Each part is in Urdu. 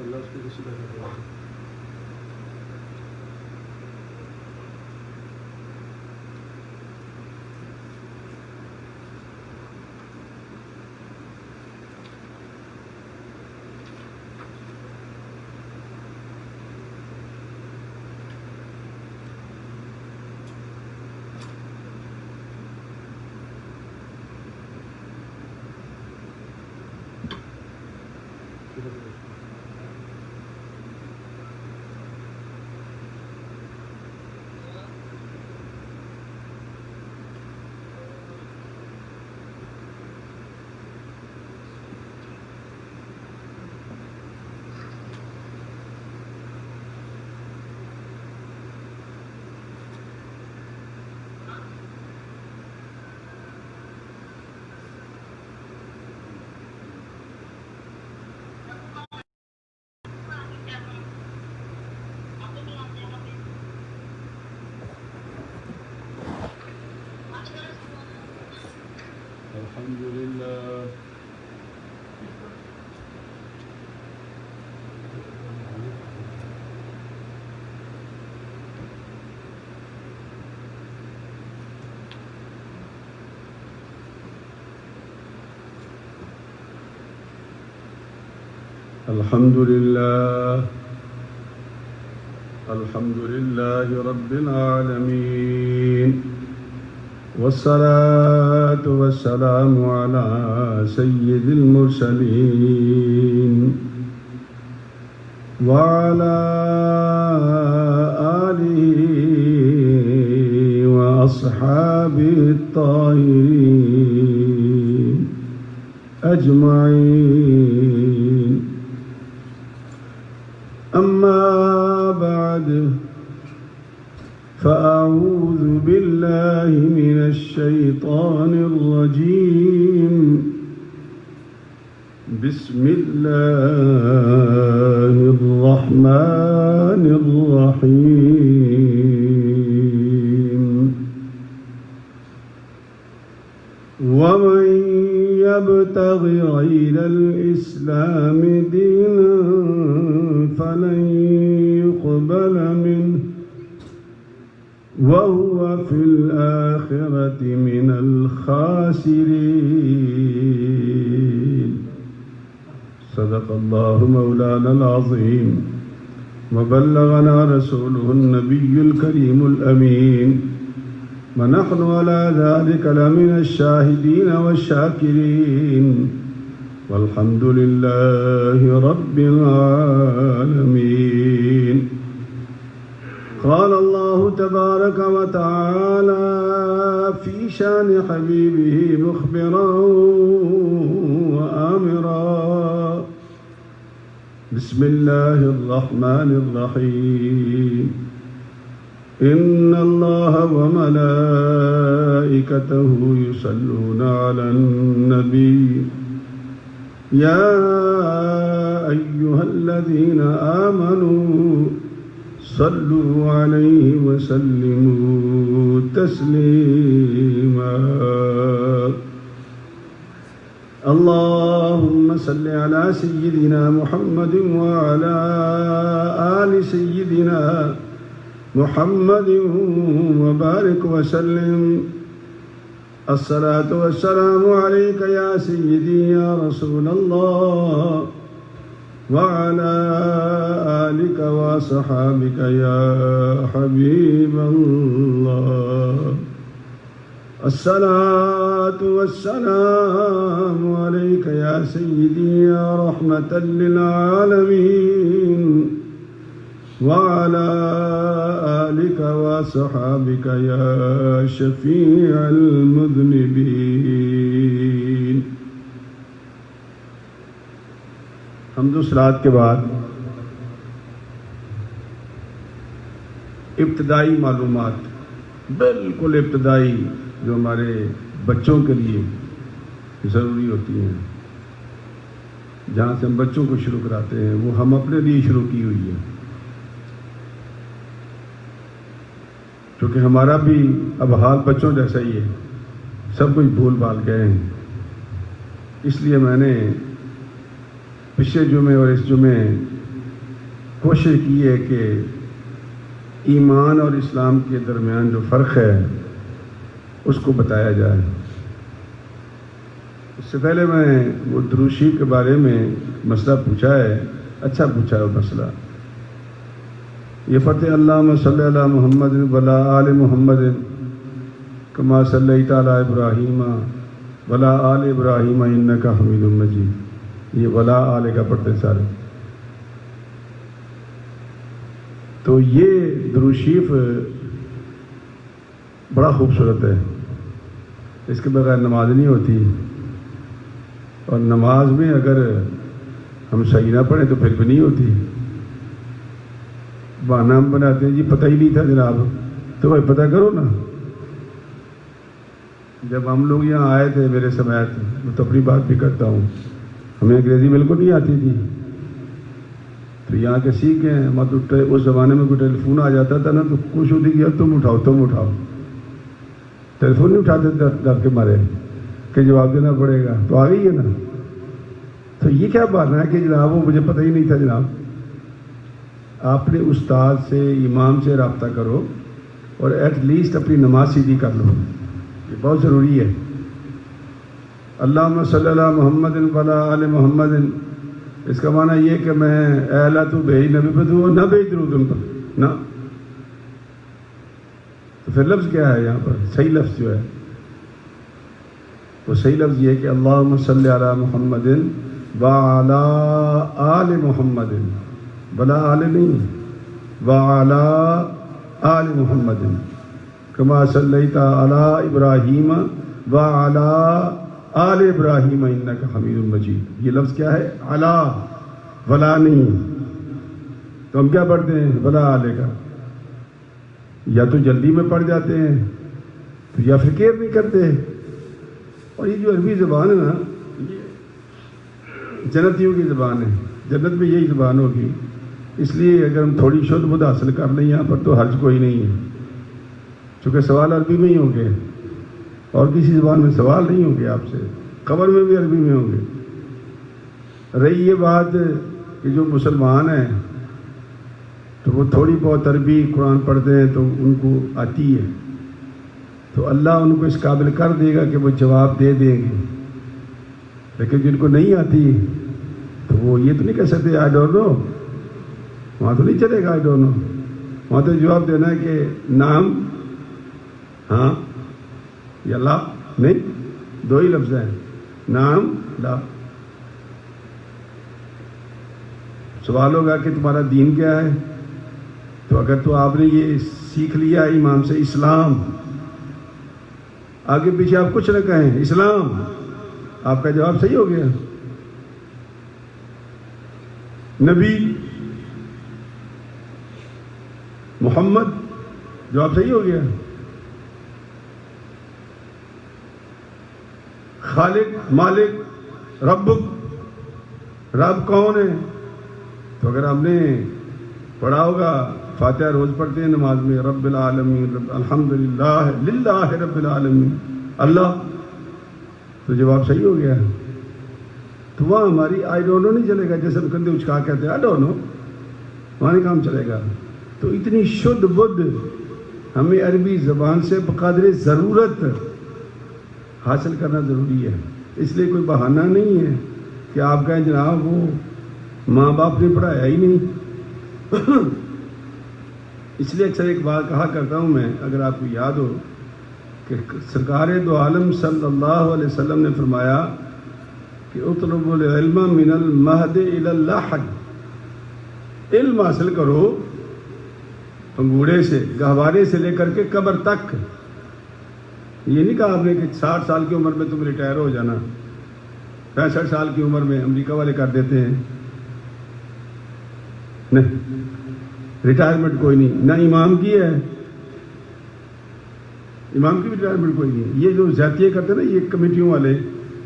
الحمد لله رب العالمين، والصلاة والسلام على سيد المرسلين وعلى آله وأصحابه الطاهرين أجمعين. أما بعد، فأعوذ بالله من الشيطان الرجيم. بسم الله الرحمن الرحيم. ومن يبتغ غير الإسلام دينا فلن يقبل منه وهو في الآخرة من الخاسرين. صدق الله مولانا العظيم، وبلغنا رسوله النبي الكريم الأمين، ونحن على ذلك لمن الشاهدين والشاكرين، والحمد لله رب العالمين. قال الله تبارك وتعالى في شان حبيبه مخبرا وآمرا: بسم الله الرحمن الرحيم. إن الله وملائكته يصلون على النبي يا أيها الذين آمنوا صلوا عليه وسلموا تسليما. اللهم صل على سيدنا محمد وعلى آل سيدنا محمد وبارك وسلم. الصلاة والسلام عليك يا سيدي يا رسول الله، وعلى آلك وصحابك يا حبيب الله. الصلاة والسلام عليك يا سيدي يا رحمة للعالمين، وعلى آلك وصحابك يا شفيع المذنبين. حمد و صلات کے بعد ابتدائی معلومات، بالکل ابتدائی، جو ہمارے بچوں کے لیے ضروری ہوتی ہیں، جہاں سے ہم بچوں کو شروع کراتے ہیں، وہ ہم اپنے لیے شروع کی ہوئی ہے، کیونکہ ہمارا بھی اب حال بچوں جیسا ہی ہے، سب کچھ بھول بھال گئے ہیں۔ اس لیے میں نے پچھلے جمعے اور اس جمعے کوشش کی ہے کہ ایمان اور اسلام کے درمیان جو فرق ہے اس کو بتایا جائے۔ اس سے پہلے میں وہ درود شریف کے بارے میں مسئلہ پوچھا ہے، اچھا پوچھا ہے وہ مسئلہ، یہ فتح اللہم صلی علی محمد وعلی آل محمد کما صلیت علی ابراہیم وعلی آل ابراہیم انک حمید مجید، یہ ولا آل کا پڑھتے سارے۔ تو یہ درود شریف بڑا خوبصورت ہے، اس کے بغیر نماز نہیں ہوتی، اور نماز میں اگر ہم صحیح نہ پڑھیں تو پھر بھی نہیں ہوتی۔ بہانہ ہم بناتے ہیں جی پتہ ہی نہیں تھا جناب، تو بھائی پتہ کرو نا۔ جب ہم لوگ یہاں آئے تھے میرے سمیت، میں تو اپنی بات بھی کرتا ہوں، ہمیں انگریزی بالکل نہیں آتی تھی، تو یہاں کے سیکھ ہیں، مت اس زمانے میں کوئی ٹیلی فون آ جاتا تھا نا تو خوش ہوتی کہ تم اٹھاؤ ٹیلی فون نہیں اٹھاتے ڈر کے مارے کہ جواب دینا پڑے گا، تو آ گئی ہے نا۔ تو یہ کیا بات ہے کہ جناب وہ مجھے پتہ ہی نہیں تھا جناب۔ آپ نے استاد سے، امام سے رابطہ کرو اور ایٹ لیسٹ اپنی نماز سیدھی کر لو، یہ بہت ضروری ہے۔ اللہم صلی علی محمد وعلی آل محمد، اس کا معنی یہ کہ میں اے اللہ تو بھیج نبی پہ تو نہ بھیج درود ان پر نہ، تو پھر لفظ کیا ہے یہاں پر؟ صحیح لفظ جو ہے وہ صحیح لفظ یہ ہے کہ اللہم صلی علی محمد وعلی آل محمد، بلا آل نہیں، وعلی آل محمد کما صلیت علی ابراہیم وعلی آل ابراہیم انک حمید مجید۔ یہ لفظ کیا ہے؟ علی، ولا نہیں۔ تو ہم کیا پڑھتے ہیں؟ ولا آل کا، یا تو جلدی میں پڑھ جاتے ہیں تو یا پھر کیئر نہیں کرتے۔ اور یہ جو عربی زبان ہے نا، یہ جنتیوں کی زبان ہے، جنت میں یہی زبان ہوگی، اس لیے اگر ہم تھوڑی شدھ بدھ حاصل کر لیں یہاں پر تو حرج کوئی نہیں ہے، چونکہ سوال عربی میں ہی ہوں گے، اور کسی زبان میں سوال نہیں ہوں گے آپ سے، قبر میں بھی عربی میں ہوں گے۔ رہی یہ بات کہ جو مسلمان ہیں تو وہ تھوڑی بہت عربی قرآن پڑھتے ہیں تو ان کو آتی ہے، تو اللہ ان کو اس قابل کر دے گا کہ وہ جواب دے دیں گے، لیکن جن کو نہیں آتی تو وہ یہ تو نہیں کہہ سکتے آئی ڈونٹ نو، وہاں تو نہیں چلے گا آئی ڈونٹ نو، وہاں تو جواب دینا ہے کہ نام ہاں یا لا، نہیں، دو ہی لفظ ہیں، نام لا۔ سوال ہوگا کہ تمہارا دین کیا ہے؟ تو اگر تو آپ نے یہ سیکھ لیا امام سے اسلام، آگے پیچھے آپ کچھ نہ کہیں اسلام، آپ کا جواب صحیح ہو گیا۔ نبی محمد، جواب صحیح ہو گیا۔ خالق، مالک، رب کون ہے؟ تو اگر آپ نے پڑھا ہوگا، فاتحہ روز پڑھتے ہیں نماز میں، رب العالمین، الحمدللہ للہ رب العالمین، اللہ، تو جواب صحیح ہو گیا۔ تو وہاں ہماری آئی ڈونٹ نو نہیں چلے گا، جیسے ہم کندھے اچکا کہتے ہیں آئی ڈونٹ نو، وہاں نہیں کام چلے گا۔ تو اتنی شدھ بدھ ہمیں عربی زبان سے بقدر ضرورت حاصل کرنا ضروری ہے، اس لیے کوئی بہانہ نہیں ہے کہ آپ کہیں جناب وہ ماں باپ نے پڑھایا ہی نہیں۔ اس لیے اکثر ایک بات کہا کرتا ہوں میں، اگر آپ کو یاد ہو، کہ سرکار دو عالم صلی اللہ علیہ وسلم نے فرمایا کہ اطلب العلم من المہد الی اللحد، علم حاصل کرو انگوڑے سے، گہوارے سے لے کر کے قبر تک۔ یہ نہیں کہا آپ نے کہ 60 سال کی عمر میں تم ریٹائر ہو جانا، 65 سال کی عمر میں امریکہ والے کر دیتے ہیں، نہیں، ریٹائرمنٹ کوئی نہیں، نہ امام کی ہے، امام کی بھی ریٹائرمنٹ کوئی نہیں ہے۔ یہ جو زیادتیاں کرتے ہیں نا یہ کمیٹیوں والے،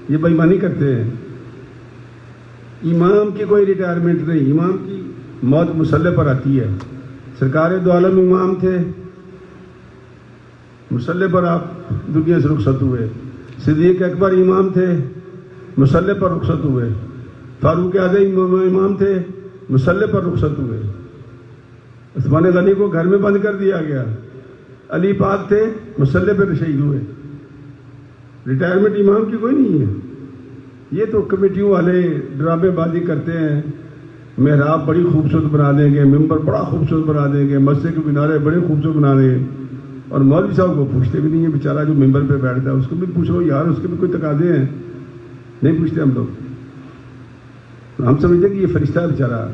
یہ بے ایمانی کرتے ہیں۔ امام کی کوئی ریٹائرمنٹ نہیں، امام کی موت مصلی پر آتی ہے۔ سرکار دو عالم امام تھے، مصلی پر آپ دنیا سے رخصت ہوئے۔ صدیق اکبر امام تھے، مصلی پر رخصت ہوئے۔ فاروق اعظم امام تھے، مصلی پر رخصت ہوئے۔ عثمان غنی کو گھر میں بند کر دیا گیا، علی پاک تھے مسلح پہ شہید ہوئے۔ ریٹائرمنٹ امام کی کوئی نہیں ہے۔ یہ تو کمیٹیوں والے ڈرامے بازی کرتے ہیں، محراب بڑی خوبصورت بنا دیں گے، ممبر بڑا خوبصورت بنا دیں گے، مسجد کے مینارے بڑے خوبصورت بنا دیں گے، اور مولوی صاحب کو پوچھتے بھی نہیں ہے، بیچارہ جو ممبر پہ بیٹھتا ہے اس کو بھی پوچھو یار، اس کے بھی کوئی تقاضے ہیں؟ نہیں پوچھتے ہم لوگ۔ ہم سمجھتے کہ یہ فرشتہ ہے بیچارہ،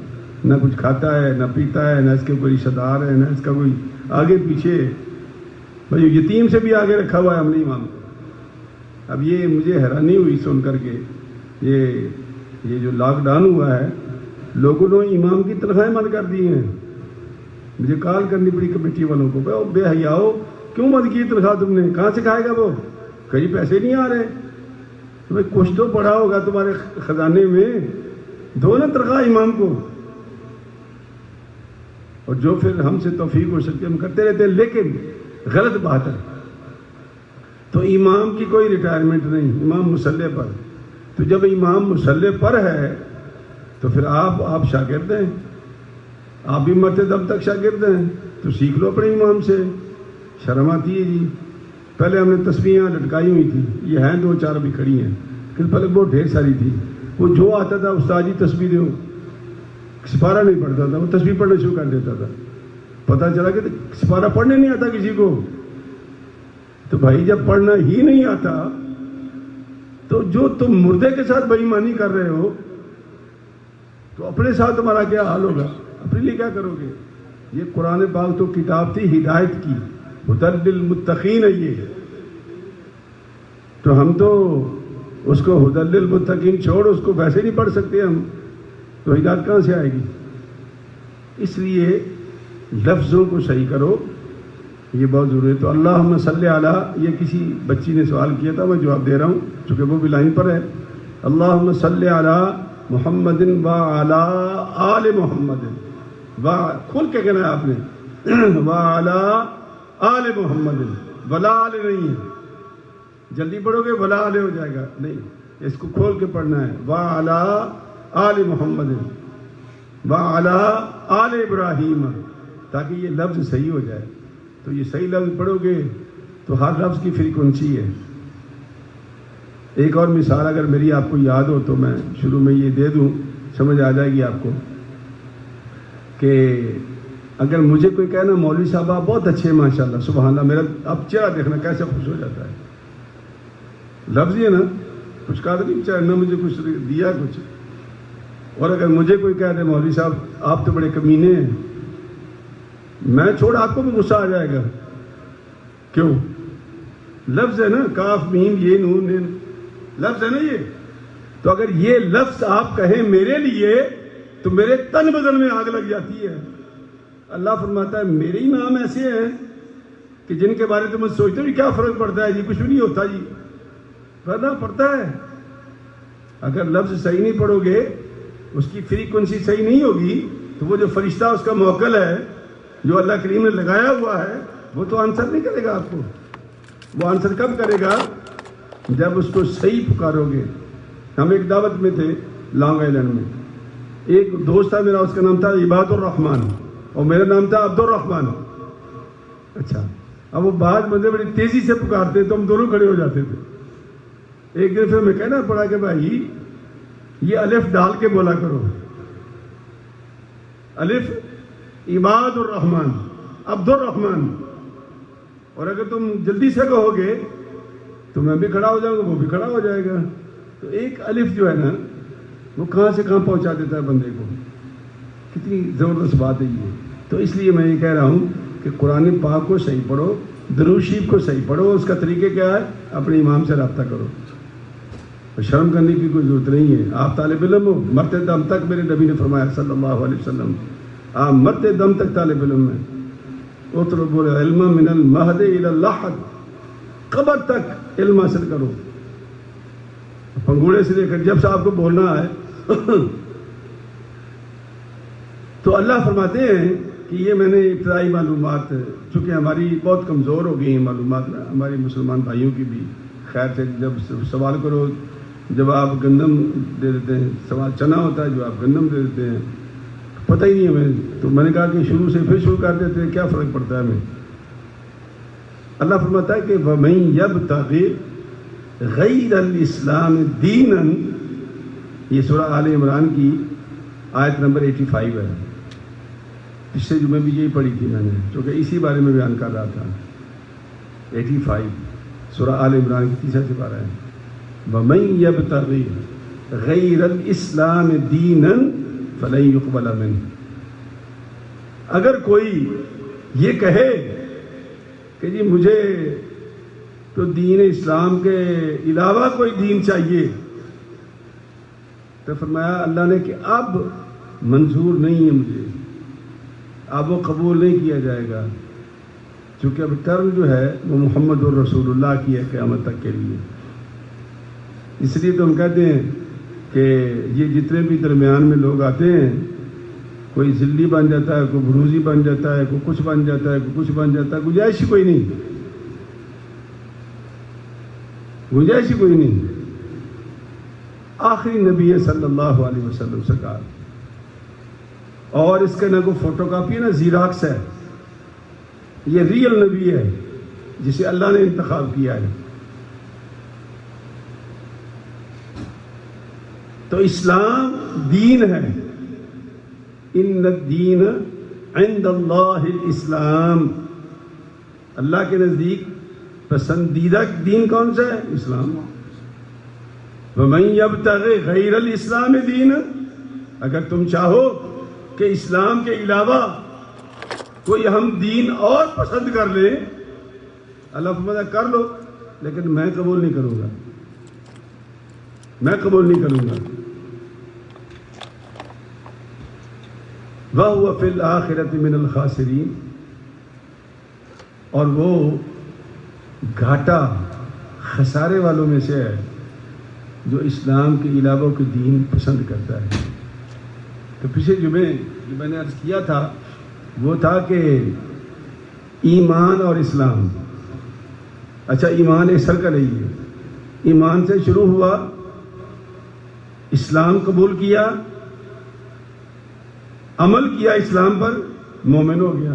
نہ کچھ کھاتا ہے نہ پیتا ہے، نہ اس کے کوئی رشتہ دار ہے، نہ اس کا کوئی آگے پیچھے۔ بھائی یتیم سے بھی آگے رکھا ہوا ہے ہم نے امام کو۔ اب یہ مجھے حیرانی ہوئی سن کر کے، یہ جو لاک ڈاؤن ہوا ہے، لوگوں نے امام کی تنخواہیں بند کر دی ہیں۔ مجھے کال کرنی پڑی کمیٹی والوں کو، بے حیاؤ کیوں بند کی تنخواہ تم نے؟ کہاں سے کھائے گا وہ؟ کہیں پیسے نہیں آ رہے؟ تمہیں کچھ تو پڑا ہوگا تمہارے خزانے میں، دو نا تنخواہ امام کو۔ اور جو پھر ہم سے توفیق ہو سکتی ہم کرتے رہتے ہیں، لیکن غلط بات ہے۔ تو امام کی کوئی ریٹائرمنٹ نہیں، امام مسلح پر۔ تو جب امام مسلح پر ہے تو پھر آپ شاگرد ہیں، آپ بھی مرتے دم تک شاگرد ہیں، تو سیکھ لو اپنے امام سے۔ شرم آتی ہے جی۔ پہلے ہم نے تسبیحاں لٹکائی ہوئی تھی، یہ ہیں دو چار ابھی کھڑی ہیں، پھر پہلے بہت ڈھیر ساری تھی۔ وہ جو آتا تھا استاد جی تسبیح دو، سپارہ نہیں پڑھتا تھا، وہ تسبیح پڑھنا شروع کر دیتا تھا۔ پتہ چلا کہ سپارہ پڑھنے نہیں آتا کسی کو۔ تو بھائی جب پڑھنا ہی نہیں آتا تو جو تم مردے کے ساتھ بے ایمانی کر رہے ہو تو اپنے ساتھ تمہارا کیا حال ہوگا؟ اپنے لیے کیا کرو گے؟ یہ قرآن پاک تو کتاب تھی ہدایت کی، ہدی للمتقین ہے یہ۔ تو ہم تو اس کو ہدی للمتقین چھوڑ، اس کو ویسے نہیں پڑھ سکتے ہم، تو ہدایت کہاں سے آئے گی؟ اس لیے لفظوں کو صحیح کرو، یہ بہت ضروری ہے۔ تو اللہم صلی علی، یہ کسی بچی نے سوال کیا تھا، میں جواب دے رہا ہوں چونکہ وہ بھی لائن پر ہے۔ اللہم صلی علی محمد و علی آل محمد، کھول کے کہنا ہے آپ نے، و علی آل محمد، ولا آل نہیں ہے، جلدی پڑھو گے ولا آل ہو جائے گا، نہیں، اس کو کھول کے پڑھنا ہے، و علی آل محمد و علی آل ابراہیم، تاکہ یہ لفظ صحیح ہو جائے۔ تو یہ صحیح لفظ پڑھو گے تو ہر لفظ کی فریکوینسی ہے۔ ایک اور مثال اگر میری آپ کو یاد ہو تو میں شروع میں یہ دے دوں، سمجھ آ جائے گی آپ کو، کہ اگر مجھے کوئی کہنا مولوی صاحب آپ بہت اچھے ہیں ماشاءاللہ سبحان اللہ، میرا اب چہرہ دیکھنا کیسے خوش ہو جاتا ہے۔ لفظ یہ نا، کچھ کہا تو نہیں چاہے نہ مجھے کچھ دیا کچھ۔ اور اگر مجھے کوئی کہہ دے مولوی صاحب آپ تو بڑے کمینے ہیں، میں چھوڑ آپ کو بھی غصہ آ جائے گا۔ کیوں؟ لفظ ہے نا، کاف میم یہ نون لفظ ہے نا یہ۔ تو اگر یہ لفظ آپ کہیں میرے لیے تو میرے تن بدن میں آگ لگ جاتی ہے۔ اللہ فرماتا ہے میرے ہی نام ایسے ہیں کہ جن کے بارے میں سوچتے بھی کیا فرق پڑتا ہے جی، کچھ بھی نہیں ہوتا جی، فرق پڑتا ہے۔ اگر لفظ صحیح نہیں پڑھو گے، اس کی فریکوینسی صحیح نہیں ہوگی، تو وہ جو فرشتہ اس کا موکل ہے جو اللہ کریم نے لگایا ہوا ہے، وہ تو آنسر نہیں کرے گا آپ کو۔ وہ آنسر کب کرے گا؟ جب اس کو صحیح پکارو گے۔ ہم ایک دعوت میں تھے لانگ آئیلینڈ میں، ایک دوست تھا میرا، اس کا نام تھا عباد الرحمن اور میرا نام تھا عبد الرحمن۔ اچھا، اب وہ بعض بندے بڑی تیزی سے پکارتے تو ہم دونوں کھڑے ہو جاتے تھے۔ ایک دن پھر میں کہنا پڑا کہ بھائی یہ الف ڈال کے بولا کرو، الف عباد الرحمن عبد الرحمن، اور اگر تم جلدی سے کہو گے تو میں بھی کھڑا ہو جاؤں گا، وہ بھی کھڑا ہو جائے گا۔ تو ایک الف جو ہے نا وہ کہاں سے کہاں پہنچا دیتا ہے بندے کو۔ کتنی زبردست بات ہے یہ۔ تو اس لیے میں یہ کہہ رہا ہوں کہ قرآن پاک کو صحیح پڑھو، درود شریف کو صحیح پڑھو۔ اس کا طریقہ کیا ہے؟ اپنے امام سے رابطہ کرو، شرم کرنے کی کوئی ضرورت نہیں ہے۔ آپ طالب علم ہو، مرتے دم تک، میرے نبی نے فرمایا صلی اللہ علیہ وسلم، آپ مرتے دم تک طالب علم ہیں۔ اطلبوا العلم من المہد الی اللحد، قبر تک علم حاصل کرو، پنگوڑے سے لے کر جب سے آپ کو بولنا ہے۔ تو اللہ فرماتے ہیں کہ یہ میں نے ابتدائی معلومات، چونکہ ہماری بہت کمزور ہو گئی ہیں معلومات نا، ہمارے مسلمان بھائیوں کی بھی، خیر سے جب سوال کرو جب آپ گندم دے دیتے ہیں، سوال چنا ہوتا ہے جو آپ گندم دے دیتے ہیں، پتہ ہی نہیں ہمیں. تو میں نے کہا کہ شروع سے پھر شروع کر دیتے ہیں، کیا فرق پڑتا ہے ہمیں. اللہ فرماتا ہے کہ وَمَن يَبْتَغِ غَيْرَ الْإِسْلَامِ دِينًا، یہ سورہ آل عمران کی آیت نمبر 85 ہے. پچھلے جمعے بھی یہی پڑھی تھی میں نے، چونکہ اسی بارے میں بیان کر رہا تھا. 85 سورہ آل عمران کی تیسرا سپارہ ہے. وَمَن يَبْتَغِ غَيْرَ الْإِسْلَامِ دِينًا فَلَن يُقْبَلَ مِنْهُ. اگر کوئی یہ کہے کہ جی مجھے تو دین اسلام کے علاوہ کوئی دین چاہیے، تو فرمایا اللہ نے کہ اب منظور نہیں ہے مجھے، اب وہ قبول نہیں کیا جائے گا، چونکہ اب ٹرم جو ہے وہ محمد الرسول اللہ کی ہے قیامت تک کے لیے. اس لیے تو ہم کہتے ہیں کہ یہ جتنے بھی درمیان میں لوگ آتے ہیں، کوئی ذلی بن جاتا ہے، کوئی بروزی بن جاتا ہے، کوئی کچھ بن جاتا ہے، کوئی کچھ بن جاتا ہے، گنجائش ہی کوئی نہیں، گنجائش ہی کوئی نہیں. آخری نبی ہے صلی اللہ علیہ وسلم سرکار، اور اس کے نہ کوئی فوٹو کاپی ہے نہ زیراکس ہے. یہ ریئل نبی ہے جسے اللہ نے انتخاب کیا ہے. تو اسلام دین ہے. ان الدین عند اللہ الاسلام، اللہ کے نزدیک پسندیدہ دین کون سا ہے؟ اسلام. وَمَن يَبْتَغِ غَيْرَ الْإِسْلَامِ دِينًا، اگر تم چاہو کہ اسلام کے علاوہ کوئی ہم دین اور پسند کر لیں، اللہ فرماتا ہے کر لو، لیکن میں قبول نہیں کروں گا، میں قبول نہیں کروں گا. وَهُوَ فِي الْآخِرَةِ مِنَ الْخَاسِرِينَ، اور وہ گھاٹا خسارے والوں میں سے ہے جو اسلام کے علاوہ کوئی دین پسند کرتا ہے. تو پچھلے جمعے جو میں نے عرض کیا تھا وہ تھا کہ ایمان اور اسلام. اچھا ایمان ایک سرکل ہے، یہ ایمان سے شروع ہوا، اسلام قبول کیا، عمل کیا اسلام پر، مومن ہو گیا،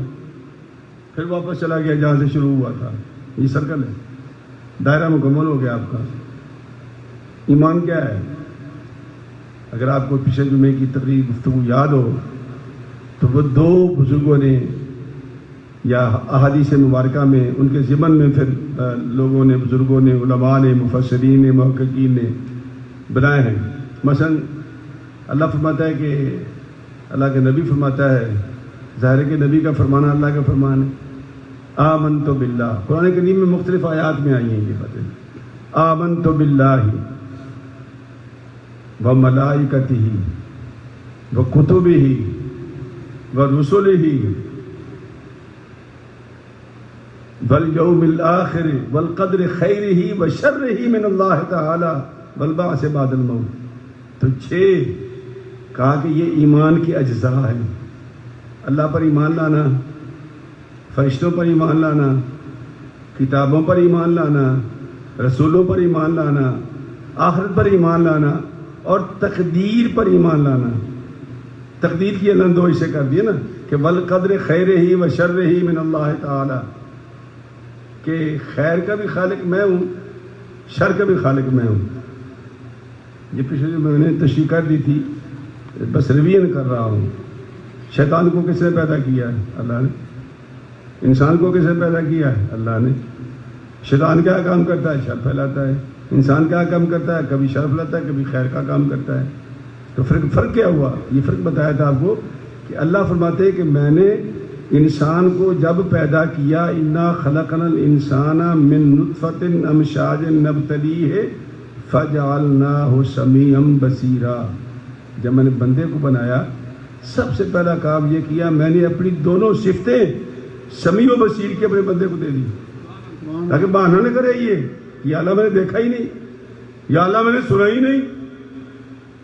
پھر واپس چلا گیا جہاں سے شروع ہوا تھا. یہ سرکل ہے، دائرہ مکمل ہو گیا آپ کا. ایمان کیا ہے؟ اگر آپ کو پچھلے جمعے کی تقریر گفتگو یاد ہو تو وہ دو بزرگوں نے یا احادیث مبارکہ میں ان کے ضمن میں پھر لوگوں نے، بزرگوں نے، علماء نے، مفسرین نے، محققین نے بنائے ہیں. مثلا اللہ فرماتا ہے کہ اللہ کے نبی فرماتا ہے، ظاہر کہ نبی کا فرمانا اللہ کا فرمان ہے، آمنت باللہ. قرآن کریم میں مختلف آیات میں آئی ہیں یہ باتیں. آمنت باللہ وملائکتہ وکتبہ ورسلہ والیوم الآخر والقدر خیرہ وشرہ من اللہ تعالی والبعث بعد الموت. تو 6 کہا کہ یہ ایمان کی اجزاء ہیں. اللہ پر ایمان لانا، فرشتوں پر ایمان لانا، کتابوں پر ایمان لانا، رسولوں پر ایمان لانا، آخرت پر ایمان لانا، اور تقدیر پر ایمان لانا. تقدیر کی اللہ نے 2 حصے کر دیے نا کہ والقدر خیرہ وشرہ من اللہ تعالی، کہ خیر کا بھی خالق میں ہوں، شر کا بھی خالق میں ہوں. یہ پچھلے میں نے تشریح کر دی تھی، بس ریویژن کر رہا ہوں. شیطان کو کس نے پیدا کیا ہے؟ اللہ نے. انسان کو کس نے پیدا کیا ہے؟ اللہ نے. شیطان کیا کام کرتا ہے؟ شر پھیلاتا ہے. انسان کیا کام کرتا ہے؟ کبھی شر پھیلاتا ہے، کبھی خیر کا کام کرتا ہے. تو فرق کیا ہوا؟ یہ فرق بتایا تھا آپ کو کہ اللہ فرماتے ہیں کہ میں نے انسان کو جب پیدا کیا، انا خلقنا الانسان من نطفۃ امشاج نبتلیہ فجعلناہ سمیعا بصیرا. جب میں نے بندے کو بنایا سب سے پہلا کام یہ کیا، میں نے اپنی دونوں صفتیں سمیع و بصیر کی اپنے بندے کو دے دی، تاکہ بہانہ نہ کرے یہ یا اللہ میں نے دیکھا ہی نہیں، یا اللہ میں نے سنا ہی نہیں.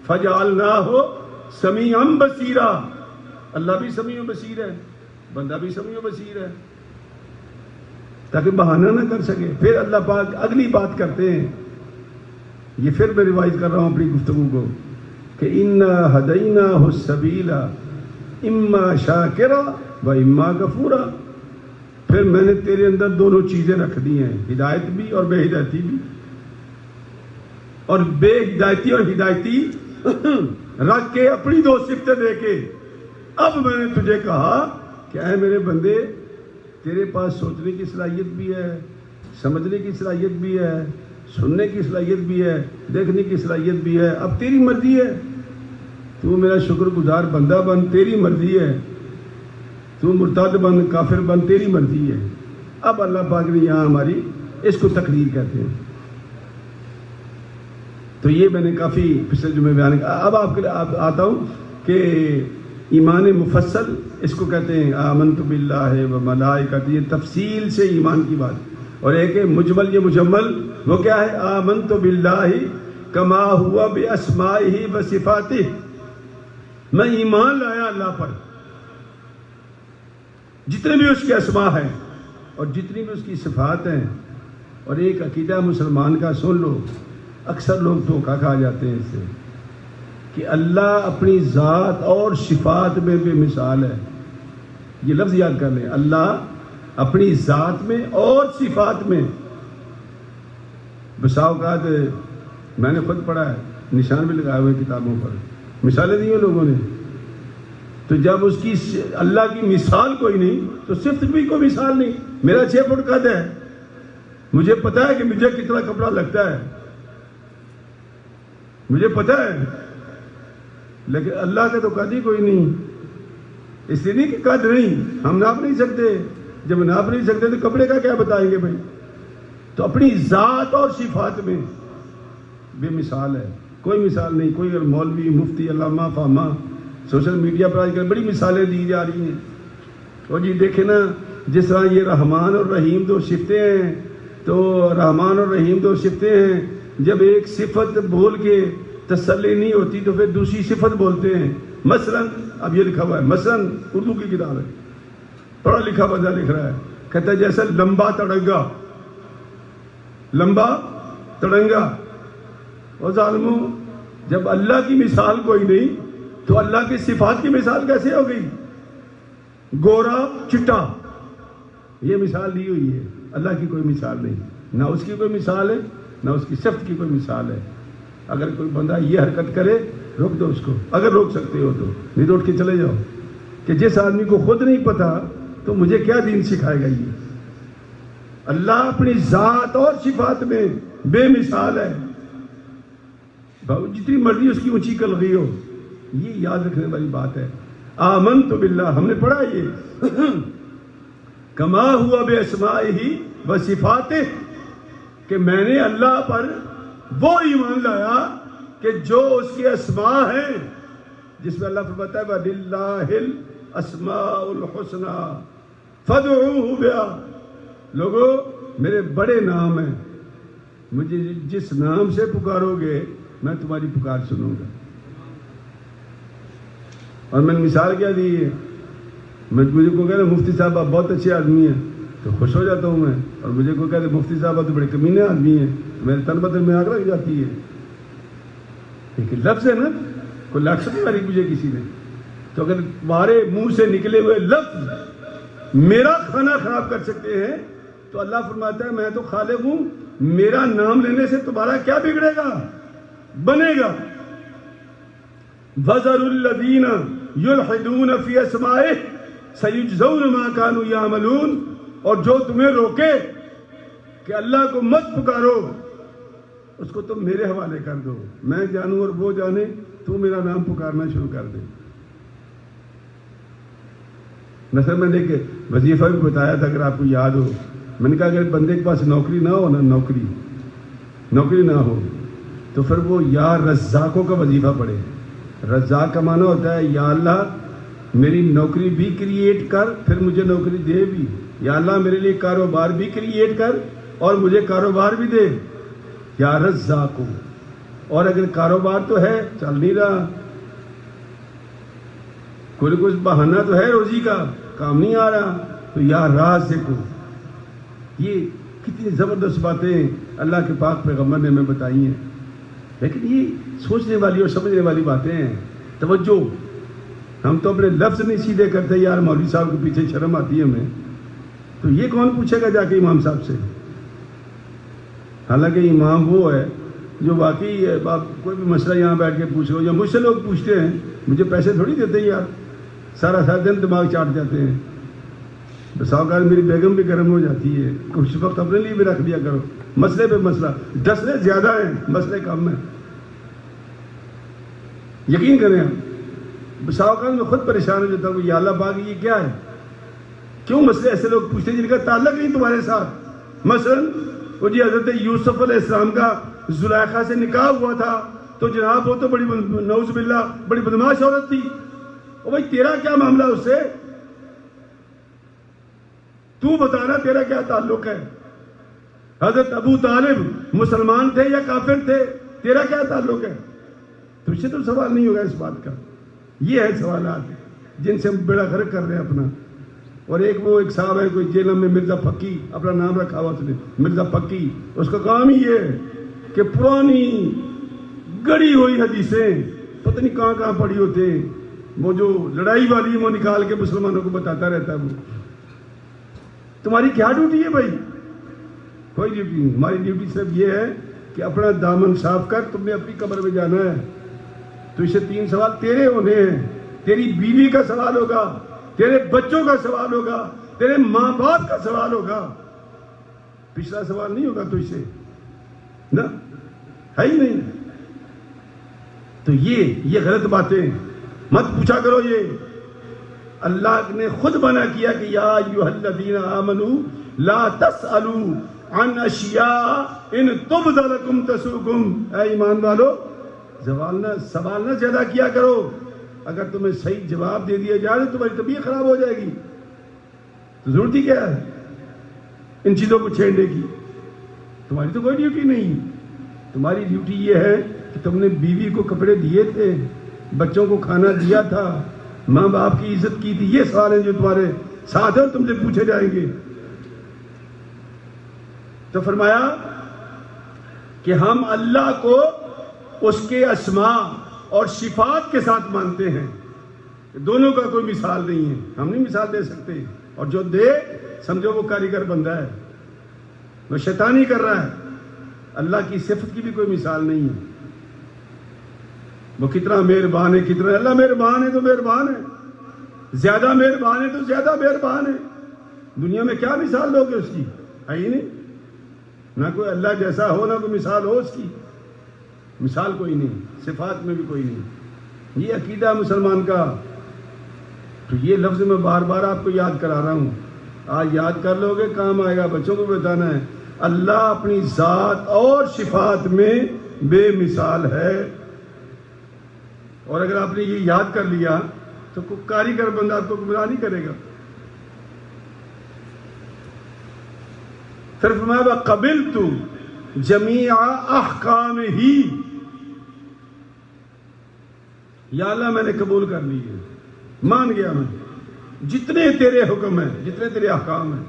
فجعلناہ سمیعا بصیرا، اللہ بھی سمیع و بصیر ہے، بندہ بھی سمیع و بصیر ہے، تاکہ بہانہ نہ کر سکے. پھر اللہ پاک اگلی بات کرتے ہیں، یہ پھر میں روایت کر رہا ہوں اپنی گفتگو کو، کہ اِنَّا هَدَيْنَاهُ السَّبِيلَ اما شاکرا و اما کفورا. پھر میں نے تیرے اندر دونوں چیزیں رکھ دی ہیں، ہدایت بھی اور بے ہدایتی بھی. اور بے ہدایتی اور ہدایتی رکھ کے اپنی دو صفتیں دے کے اب میں نے تجھے کہا کہ اے میرے بندے، تیرے پاس سوچنے کی صلاحیت بھی ہے، سمجھنے کی صلاحیت بھی ہے، سننے کی صلاحیت بھی ہے، دیکھنے کی صلاحیت بھی ہے. اب تیری مرضی ہے، تو میرا شکر گزار بندہ بن، تیری مرضی ہے. تو مرتد بن، کافر بن، تیری مرضی ہے. اب اللہ پاک نے یہاں ہماری اس کو تقریر کہتے ہیں. تو یہ میں نے کافی پچھلے جمعے بیان کیا. اب آپ کے لیے آتا ہوں کہ ایمان مفصل اس کو کہتے ہیں آمنت باللہ و ملائکتہ، یہ تفصیل سے ایمان کی بات. اور ایک ہے مجمل، یہ مجمل وہ کیا ہے؟ آمنت باللہ کما ہوا باسمائہ و صفاتہ، میں ایمان لایا اللہ پر جتنے بھی اس کے اسماء ہیں اور جتنی بھی اس کی صفات ہیں. اور ایک عقیدہ مسلمان کا سن لو، اکثر لوگ دھوکہ کھا جاتے ہیں اس سے کہ اللہ اپنی ذات اور صفات میں بے مثال ہے. یہ لفظ یاد کر لیں، اللہ اپنی ذات میں اور صفات میں. بسا اوقات میں نے خود پڑھا ہے، نشان بھی لگائے ہوئے کتابوں پر، مثالیں دی ہیں لوگوں نے. تو جب اس کی اللہ کی مثال کوئی نہیں تو صفت بھی کوئی مثال نہیں. میرا 6 فٹ قد ہے، مجھے پتا ہے کہ مجھے کتنا کپڑا لگتا ہے، مجھے پتا ہے، لیکن اللہ کا تو قد ہی کوئی نہیں. اس لیے نہیں کہ قد نہیں، ہم ناپ نہیں سکتے. جب ناپ نہیں سکتے تو کپڑے کا کیا بتائیں گے بھائی. تو اپنی ذات اور صفات میں بے مثال ہے، کوئی مثال نہیں. کوئی اگر مولوی، مفتی، علامہ، فاہمہ سوشل میڈیا پر آج کل بڑی مثالیں دی جا رہی ہیں. اور جی دیکھیں نا، جس طرح یہ رحمان اور رحیم دو صفتیں ہیں، تو رحمان اور رحیم دو صفتیں ہیں. جب ایک صفت بول کے تسلی نہیں ہوتی تو پھر دوسری صفت بولتے ہیں. مثلا اب یہ لکھا ہوا ہے، مثلا اردو کی کتاب ہے، پڑھا لکھا بندہ لکھ رہا ہے، کہتا ہے جیسے لمبا تڑنگا، لمبا تڑنگا. اور ظالموں، جب اللہ کی مثال کوئی نہیں تو اللہ کی صفات کی مثال کیسے ہو گئی؟ گورا چٹا، یہ مثال دی ہوئی ہے. اللہ کی کوئی مثال نہیں، نہ اس کی کوئی مثال ہے نہ اس کی صفت کی کوئی مثال ہے. اگر کوئی بندہ یہ حرکت کرے روک دو اس کو، اگر روک سکتے ہو تو، نہیں تو اٹھ کے چلے جاؤ. کہ جس آدمی کو خود نہیں پتا تو مجھے کیا دین سکھائے گا. یہ اللہ اپنی ذات اور صفات میں بے مثال ہے، جتنی مرضی اس کی اونچی کلغی ہو. یہ یاد رکھنے والی بات ہے. آمنت باللہ، ہم نے پڑھا یہ کما ہوا باسمائہ و صفاتہ، کہ میں نے اللہ پر وہ ایمان لایا کہ جو اس کے اسماء ہیں، جس میں اللہ فرماتا ہے وَلِلَّهِ الْأَسْمَاءُ الْحُسْنَى فَادْعُوهُ بِهَا. لوگو میرے بڑے نام ہیں، مجھے جس نام سے پکارو گے میں تمہاری پکار سنوں گا. اور میں نے مثال کیا دی ہے، مجھے کو کہہ رہے مفتی صاحب آپ بہت اچھے آدمی ہیں تو خوش ہو جاتا ہوں میں. اور مجھے کو کہتے مفتی صاحب آپ تو بڑے کمینے آدمی ہیں تو میرے تن بدن میں آگ لگ جاتی ہے. لیکن لفظ ہے نا، کوئی لفظ نہیں ماری مجھے کسی نے. تو اگر تمہارے منہ سے نکلے ہوئے لفظ میرا کھانا خراب کر سکتے ہیں تو اللہ فرماتا ہے میں تو خالق ہوں، میرا نام لینے سے تمہارا کیا بگڑے گا، بنے گا. وَذَرُوا الَّذِينَ يُلْحِدُونَ فِي أَسْمَائِهِ سَيُجْزَوْنَ مَا كَانُوا يَعْمَلُونَ. اور جو تمہیں روکے کہ اللہ کو مت پکارو اس کو تم میرے حوالے کر دو، میں جانوں اور وہ جانے، تو میرا نام پکارنا شروع کر دے. مثلا میں نے ایک وظیفہ بھی بتایا تھا اگر آپ کو یاد ہو. میں نے کہا اگر بندے کے پاس نوکری نہ ہو نا، نوکری نہ ہو تو پھر وہ یا رزاقوں کا وظیفہ پڑھے. رزاق کا معنی ہوتا ہے یا اللہ میری نوکری بھی کریٹ کر، پھر مجھے نوکری دے بھی. یا اللہ میرے لیے کاروبار بھی کریٹ کر اور مجھے کاروبار بھی دے، یا رزاق. اور اگر کاروبار تو ہے چل نہیں رہا، کوئی کچھ بہانہ تو ہے روزی کا، کام نہیں آ رہا، تو یا رازق. یہ کتنی زبردست باتیں اللہ کے پاک پیغمبر نے ہمیں بتائی ہیں. لیکن یہ سوچنے والی اور سمجھنے والی باتیں ہیں. توجہ، ہم تو اپنے لفظ نہیں سیدھے کرتے، یار مولوی صاحب کے پیچھے شرم آتی ہے ہمیں، تو یہ کون پوچھے گا جا کے امام صاحب سے؟ حالانکہ امام وہ ہے جو واقعی آپ کوئی بھی مسئلہ یہاں بیٹھ کے پوچھ لو، یا مجھ سے لوگ پوچھتے ہیں، مجھے پیسے تھوڑی دیتے ہیں یار، سارا دن دماغ چاٹ جاتے ہیں. بس اوقات میری بیگم بھی گرم ہو جاتی ہے، کچھ وقت اپنے لیے بھی رکھ دیا کرو، مسئلے پہ مسئلہ، ڈسلے زیادہ ہیں مسئلے کم ہیں. یقین کریں آپ، بس اوقات میں خود پریشان ہو جاتا ہوں کہ یا اللہ پاک یہ کیا ہے، کیوں مسئلے ایسے لوگ پوچھتے ہیں جن کا تعلق نہیں تمہارے ساتھ. مثلا وہ جی حضرت یوسف علیہ السلام کا زلیخا سے نکاح ہوا تھا، تو جناب وہ تو بڑی نعوذ باللہ بڑی بدماش عورت تھی. او بھائی تیرا کیا معاملہ اس سے؟ تو بتانا تیرا کیا تعلق ہے؟ حضرت ابو طالب مسلمان تھے یا کافر تھے؟ تیرا کیا تعلق ہے؟ تجھ سے تو سوال نہیں ہوگا اس بات کا. یہ ہے سوالات جن سے ہم بیڑا غرق کر رہے ہیں اپنا. اور ایک صاحب ہے کوئی جیل میں، مرزا پکی اپنا نام رکھا ہوا، اس نے مرزا پکی. اس کا کام ہی یہ ہے کہ پرانی گڑی ہوئی حدیثیں پتہ نہیں کہاں کہاں پڑی ہوتے ہیں، وہ جو لڑائی والی وہ نکال کے مسلمانوں کو بتاتا رہتا ہے. وہ تمہاری کیا ڈیوٹی ہے بھائی؟ کوئی ڈیوٹی نہیں. ہماری ڈیوٹی صرف یہ ہے کہ اپنا دامن صاف کر، تم نے اپنی قبر میں جانا ہے. تو اسے 3 سوال تیرے ہونے ہیں. تیری بیوی کا سوال ہوگا، تیرے بچوں کا سوال ہوگا، تیرے ماں باپ کا سوال ہوگا. پچھلا سوال نہیں ہوگا تجھ سے نا، ہے ہی نہیں. تو یہ غلط باتیں مت پوچھا کرو. یہ اللہ نے خود منع کیا کہ یا ایھا الذین آمنوا لا تسألوا عن اشیاء ان تبد لکم تسؤکم. اے ایمان والو، سوال نہ زیادہ کیا کرو. اگر تمہیں صحیح جواب دے دیا جائے تو تمہاری طبیعت خراب ہو جائے گی. تو ضرورت ہی کیا ہے ان چیزوں کو چھیڑنے کی؟ تمہاری تو کوئی ڈیوٹی نہیں. تمہاری ڈیوٹی یہ ہے کہ تم نے بیوی کو کپڑے دیے تھے، بچوں کو کھانا دیا تھا، ماں باپ کی عزت کی تھی. یہ سوال ہیں جو تمہارے ساتھ ہیں اور تم سے پوچھے جائیں گے. تو فرمایا کہ ہم اللہ کو اس کے اسماء اور صفات کے ساتھ مانتے ہیں. دونوں کا کوئی مثال نہیں ہے، ہم نہیں مثال دے سکتے. اور جو دے سمجھو وہ کاریگر بندہ ہے، وہ شیطانی کر رہا ہے. اللہ کی صفت کی بھی کوئی مثال نہیں ہے. وہ کتنا مہربان ہے، کتنا اللہ مہربان ہے تو مہربان ہے، زیادہ مہربان ہے تو زیادہ مہربان ہے. دنیا میں کیا مثال لوگے اس کی؟ ہے ہی نہیں. نہ کوئی اللہ جیسا ہو، نہ کوئی مثال ہو اس کی. مثال کوئی نہیں، صفات میں بھی کوئی نہیں. یہ عقیدہ مسلمان کا. تو یہ لفظ میں بار بار آپ کو یاد کرا رہا ہوں. آج یاد کر لو گے کام آئے گا. بچوں کو بتانا ہے اللہ اپنی ذات اور صفات میں بے مثال ہے. اور اگر آپ نے یہ یاد کر لیا تو کوئی کاریگر بندہ آپ کو گمراہ نہیں کرے گا. پھر فرمایا وَقَبِلْتُ جَمِيعَ أَحْكَامِهِ. یا اللہ میں نے قبول کر لی ہے، مان گیا میں جتنے تیرے حکم ہیں، جتنے تیرے احکام ہیں،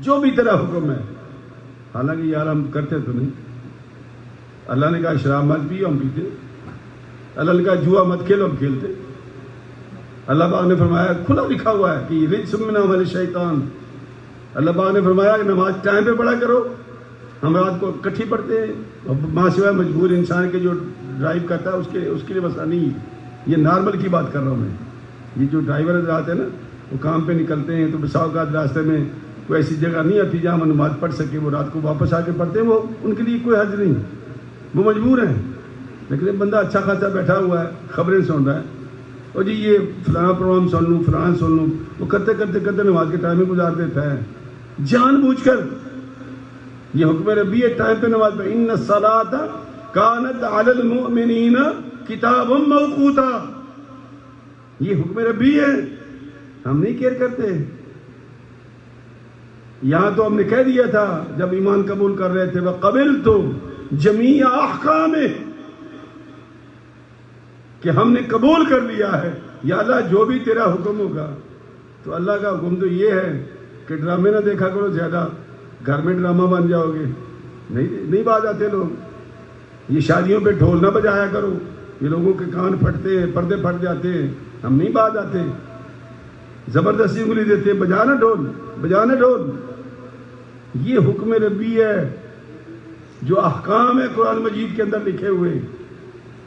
جو بھی تیرا حکم ہے. حالانکہ یار ہم کرتے تو نہیں. اللہ نے کہا شراب مت پیو، ہم پیتے. اللہ نے کہا جوا مت کھیلو، ہم کھیلتے. اللہ پاک نے فرمایا کھلا لکھا ہوا ہے کہ رجس من عمل شیطان. اللہ پاک نے فرمایا کہ نماز ٹائم پہ پڑھا کرو. ہم رات کو اکٹھی پڑھتے ہیں. ماں سوائے مجبور انسان کے جو ڈرائیو کرتا ہے اس کے لیے مسئلہ نہیں ہے. یہ نارمل کی بات کر رہا ہوں میں. یہ جو ڈرائیور حضرات ہیں نا، وہ کام پہ نکلتے ہیں تو بسا اوقات راستے میں کوئی ایسی جگہ نہیں آتی جہاں ہم نماز پڑھ سکے. وہ رات کو واپس آ کے پڑھتے ہیں. وہ ان کے لیے کوئی حرج نہیں، وہ مجبور ہیں. لیکن ایک بندہ اچھا خاصا بیٹھا ہوا ہے، خبریں سن رہا ہے، اور جی یہ فلاں پروگرام سن لوں، فلاں سن لوں، وہ کرتے کرتے کرتے نماز کے ٹائم میں گزار دیتا ہے جان بوجھ کر. یہ حکم ربی ہے ٹائم پہ نماز پڑھ. ان الصلاۃ کانت علی المؤمنین کتابا موقوتا. یہ حکم ربی ہے، ہم نہیں کیئر کرتے. یہاں تو ہم نے کہہ دیا تھا جب ایمان قبول کر رہے تھے وَقَبِلْتُ جَمِيعَ أَحْكَامِهِ، کہ ہم نے قبول کر لیا ہے یا اللہ جو بھی تیرا حکم ہوگا. تو اللہ کا حکم تو یہ ہے کہ ڈرامے نہ دیکھا کرو زیادہ، گھر میں ڈرامہ بن جاؤ گے. نہیں باز آتے لوگ. یہ شادیوں پہ ڈھول نہ بجایا کرو، یہ لوگوں کے کان پھٹتے ہیں، پردے پھٹ جاتے ہیں، ہم نہیں باز آتے، زبردستی انگلی دیتے ہیں، بجانا ڈھول، بجانا ڈھول۔ یہ حکم ربی ہے، جو احکام ہے قرآن مجید کے اندر لکھے ہوئے،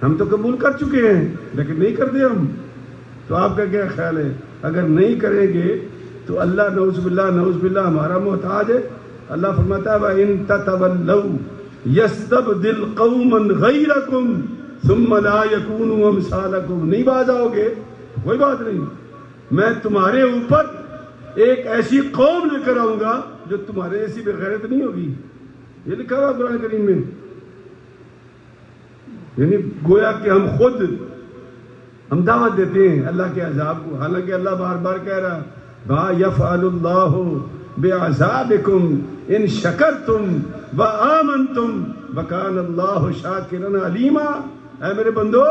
ہم تو قبول کر چکے ہیں لیکن نہیں کرتے ہم۔ تو آپ کا کیا خیال ہے؟ اگر نہیں کریں گے تو اللہ نعوذ باللہ ہمارا محتاج ہے؟ اللہ فرماتا ہے وَإِن تَتَوَلَّوْا يَسْتَبْدِلْ قَوْمًا غَيْرَكُمْ ثُمَّ لَا يَكُونُوا أَمْثَالَكُمْ۔ نہیں باز آؤ گے کوئی بات نہیں، میں تمہارے اوپر ایک ایسی قوم لے کر آؤں گا جو تمہارے ایسی بے غیرت نہیں ہوگی۔ یہ لکھا ہوا قرآن کریم میں، یعنی گویا کہ ہم دعوت دیتے ہیں اللہ کے عذاب کو، حالانکہ اللہ بار بار کہہ رہا ما یفعل اللہ بعذابکم ان شکرتم وآمنتم وکان اللہ شاکرا علیما۔ اے میرے بندو،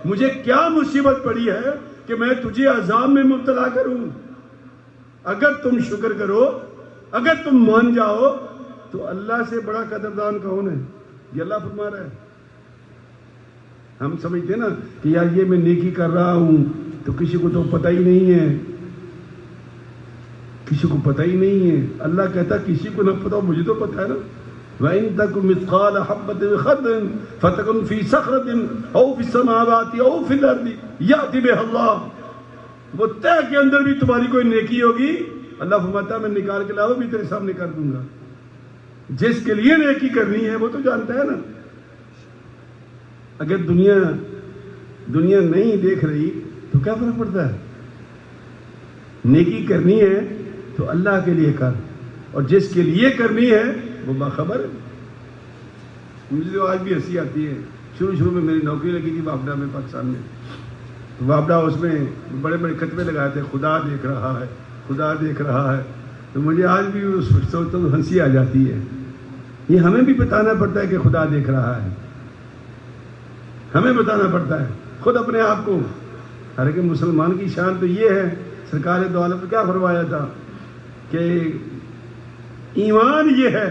مجھے کیا مصیبت پڑی ہے کہ میں تجھے عذاب میں مبتلا کروں؟ اگر تم شکر کرو، اگر تم مان جاؤ تو اللہ سے بڑا قدردان کون ہے؟ یہ اللہ فرما رہا ہے۔ ہم سمجھتے ہیں نا کہ یار یہ میں نیکی کر رہا ہوں تو کسی کو تو پتہ ہی نہیں ہے، کسی کو پتہ ہی نہیں ہے۔ اللہ کہتا کسی کو نہ پتہ ہو، مجھے تو پتہ ہے نا۔ وَإِن تَكُ مِثْقَالَ حَبَّةٍ خَردَلٍ فَتَكُنْ فِي صَخْرَةٍ أَوْ فِي السَّمَاوَاتِ أَوْ فِي الْأَرْضِ يَأْتِ بِهَا اللَّهُ۔ وہ تہ کے اندر بھی تمہاری کوئی نیکی ہوگی، اللہ فرماتا ہے میں نکال کے لاؤ بھی تیرے سامنے کر دوں گا۔ جس کے لیے نیکی کرنی ہے وہ تو جانتا ہے نا۔ اگر دنیا نہیں دیکھ رہی تو کیا فرق پڑتا ہے؟ نیکی کرنی ہے تو اللہ کے لیے کر، اور جس کے لیے کرنی ہے وہ باخبر ہے۔ مجھے تو آج بھی ہنسی آتی ہے، شروع میں میری نوکری لگی تھی وابڈا میں، پاکستان میں۔ وابڈا اس میں بڑے بڑے کتبے لگائے تھے، خدا دیکھ رہا ہے، خدا دیکھ رہا ہے۔ تو مجھے آج بھی سوچتا تو ہنسی آ جاتی ہے۔ یہ ہمیں بھی بتانا پڑتا ہے کہ خدا دیکھ رہا ہے، ہمیں بتانا پڑتا ہے خود اپنے آپ کو۔ حالانکہ مسلمان کی شان تو یہ ہے، سرکار دو عالم نے کیا فرمایا تھا کہ ایمان یہ ہے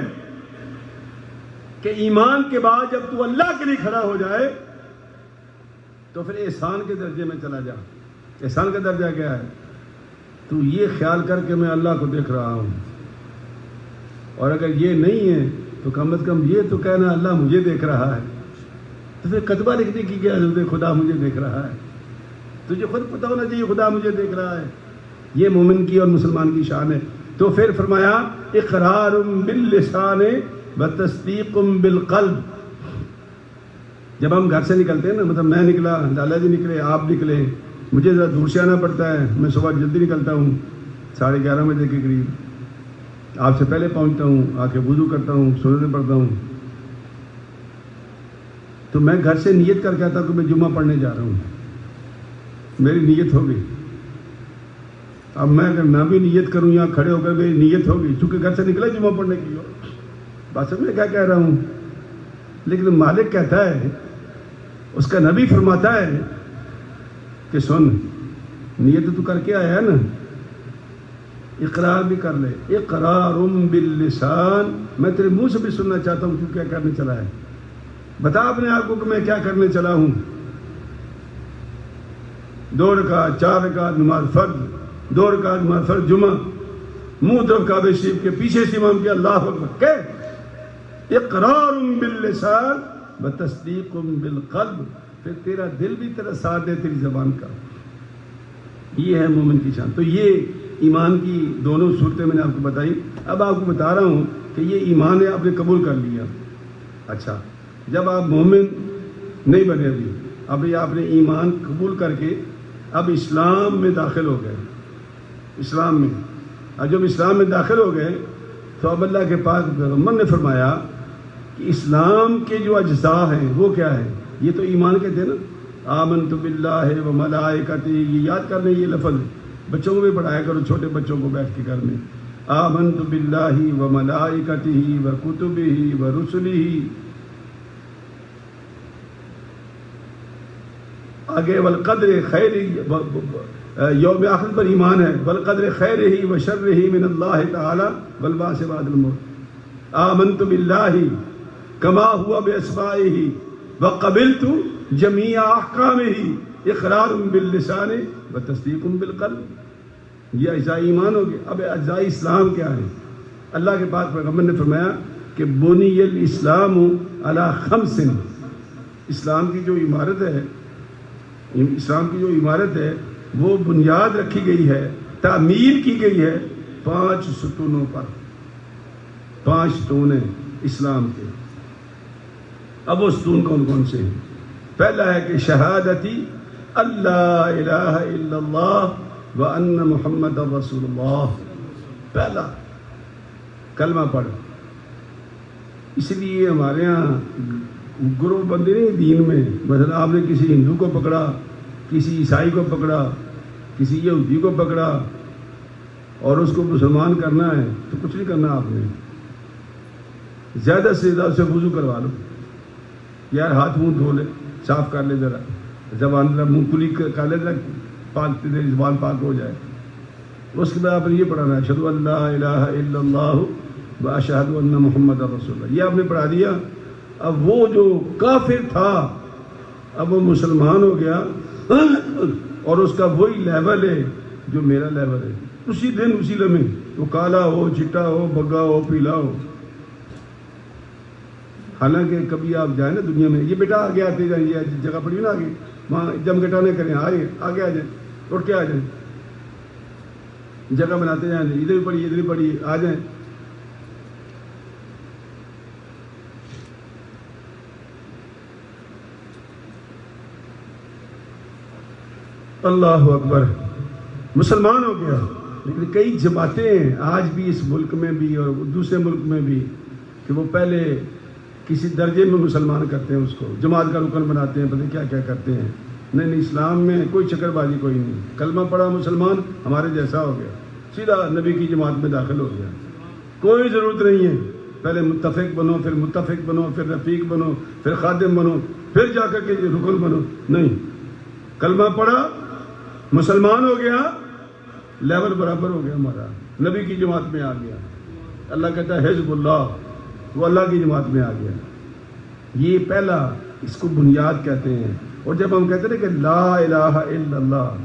کہ ایمان کے بعد جب تو اللہ کے لیے کھڑا ہو جائے تو پھر احسان کے درجے میں چلا جا۔ احسان کا درجہ کیا ہے؟ تو یہ خیال کر کہ میں اللہ کو دیکھ رہا ہوں، اور اگر یہ نہیں ہے تو کم از کم یہ تو کہنا اللہ مجھے دیکھ رہا ہے۔ تو پھر کتبہ لکھنے کی کیا ضرورت ہے؟ خدا مجھے دیکھ رہا ہے، تجھے خود پتہ ہونا چاہیے خدا مجھے دیکھ رہا ہے۔ یہ مومن کی اور مسلمان کی شان ہے۔ تو پھر فرمایا اقرار باللسان وتصدیق بالقلب۔ جب ہم گھر سے نکلتے ہیں نا، مطلب میں نکلا، لالا جی نکلے، آپ نکلے، مجھے ذرا دور سے آنا پڑتا ہے، میں صبح جلدی نکلتا ہوں 11:30 بجے کے قریب، آپ سے پہلے پہنچتا ہوں، آ کے وضو کرتا ہوں، سنتیں پڑھتا ہوں۔ تو میں گھر سے نیت کر کے آتا ہوں کہ میں جمعہ پڑھنے جا رہا ہوں، میری نیت ہو گئی۔ اب میں اگر نہ بھی نیت کروں یا کھڑے ہو کر میری نیت ہوگی، چونکہ گھر سے نکلا جمعہ پڑھنے کی ہو، بس میں کیا کہہ رہا ہوں۔ لیکن مالک کہتا ہے، اس کا نبی فرماتا ہے کہ سن، نیت تو کر کے آیا ہے نا، اقرار بھی کر لے۔ اقرار باللسان، میں تیرے منہ سے بھی سننا چاہتا ہوں تو کیا کرنے چلا ہے، بتا اپنے آپ کو کہ میں کیا کرنے چلا ہوں۔ 2 رکعت 4 رکعت نماز فرض، 2 رکعت نماز فرض جمعہ، منہ طرف کعبہ شریف کے پیچھے سے امام کے اللہ اکبر کہ اقرار باللسان وتصدیق بالقلب، پھر تیرا دل بھی تیرا ساتھ دے تیری زبان کا۔ یہ ہے مومن کی شان۔ تو یہ ایمان کی دونوں صورتیں میں نے آپ کو بتائی۔ اب آپ کو بتا رہا ہوں کہ یہ ایمان ہے، آپ نے قبول کر لیا۔ اچھا، جب آپ مومن نہیں بنے ابھی آپ نے ایمان قبول کر کے اب اسلام میں داخل ہو گئے، اسلام میں، اور جب اسلام میں داخل ہو گئے تو اب اللہ کے پاک پیغمبر نے فرمایا کہ اسلام کے جو اجزاء ہیں وہ کیا ہے؟ یہ تو ایمان کہتے ہیں نا، آمنت باللہ و ملائکتہ، یہ یاد کر لیں، یہ لفظ بچوں کو بھی پڑھایا کرو، چھوٹے بچوں کو بیٹھ کے گھر میں، آمنت باللہ و ملائکتہ و کتبہ و رسلہ، آگے والقدر خیر، یوم آخر پر ایمان ہے، والقدر خیرہ و شرہ من اللہ تعالی والبعث بعد الموت، آمنت باللہ کما ہوا باسمائہ وقبلت جمیع احکامہ اقرار باللسان و تصدیق بالقلب. یہ اجزاء ایمان ہو گئے. اب اجزاء اسلام کیا ہیں؟ اللہ کے پاک پیغمبر نے فرمایا کہ بنی الاسلام علی خمس. اسلام کی جو عمارت ہے وہ بنیاد رکھی گئی ہے، تعمیر کی گئی ہے 5 ستونوں پر. 5 ستون ہیں اسلام کے. اب وہ ستون کون کون سے ہیں؟ پہلا ہے کہ شہادتی اللہ الہ الا اللہ وان محمد رسول اللہ. پہلا کلمہ پڑھ. اس لیے ہمارے ہاں گروہ بندی نہیں دین میں. مثلا آپ نے کسی ہندو کو پکڑا، کسی عیسائی کو پکڑا، کسی یہودی کو پکڑا اور اس کو مسلمان کرنا ہے تو کچھ نہیں کرنا. آپ نے زیادہ سے زیادہ سے وضو کروا لو. یار ہاتھ منہ دھو لے، صاف کر لے، ذرا زبان منہ کلی کر لے، ذرا پاک زبان پاک ہو جائے. اس کے بعد آپ نے یہ پڑھانا ہے اشہد ان لا الہ الا اللہ و اشہد ان محمد رسول اللہ. یہ آپ نے پڑھا دیا. اب وہ جو کافر تھا اب وہ مسلمان ہو گیا اور اس کا وہی لیول ہے جو میرا لیول ہے. اسی دن اسی لمحے وہ کالا ہو، چٹا ہو، بگا ہو، پیلا ہو. حالانکہ کبھی آپ جائیں نا دنیا میں، یہ بیٹا آگے آتے جائیں، یہ جگہ پڑی نا آگے، وہاں جم گٹانے کریں، آگے آگے آ جائیں، اٹھ کے آ جائیں، جگہ بناتے جائیں، ادھر بھی پڑی ادھر بھی پڑی، آ جائیں. اللہ اکبر. مسلمان ہو گیا. لیکن کئی جماعتیں ہیں آج بھی اس ملک میں بھی اور دوسرے ملک میں بھی کہ وہ پہلے کسی درجے میں مسلمان کرتے ہیں، اس کو جماعت کا رکن بناتے ہیں، پتہ کیا کیا کرتے ہیں. نہیں، اسلام میں کوئی چکر بازی کوئی نہیں. کلمہ پڑھا مسلمان ہمارے جیسا ہو گیا، سیدھا نبی کی جماعت میں داخل ہو گیا. کوئی ضرورت نہیں ہے پہلے متفق بنو، پھر متفق بنو، پھر رفیق بنو، پھر خادم بنو، پھر جا کر کے رکن بنو. نہیں، کلمہ پڑھا مسلمان ہو گیا، لیول برابر ہو گیا ہمارا، نبی کی جماعت میں آ گیا. اللہ کہتا ہے حزب اللہ، وہ اللہ کی جماعت میں آ گیا. یہ پہلا، اس کو بنیاد کہتے ہیں. اور جب ہم کہتے ہیں کہ لا الہ الا اللہ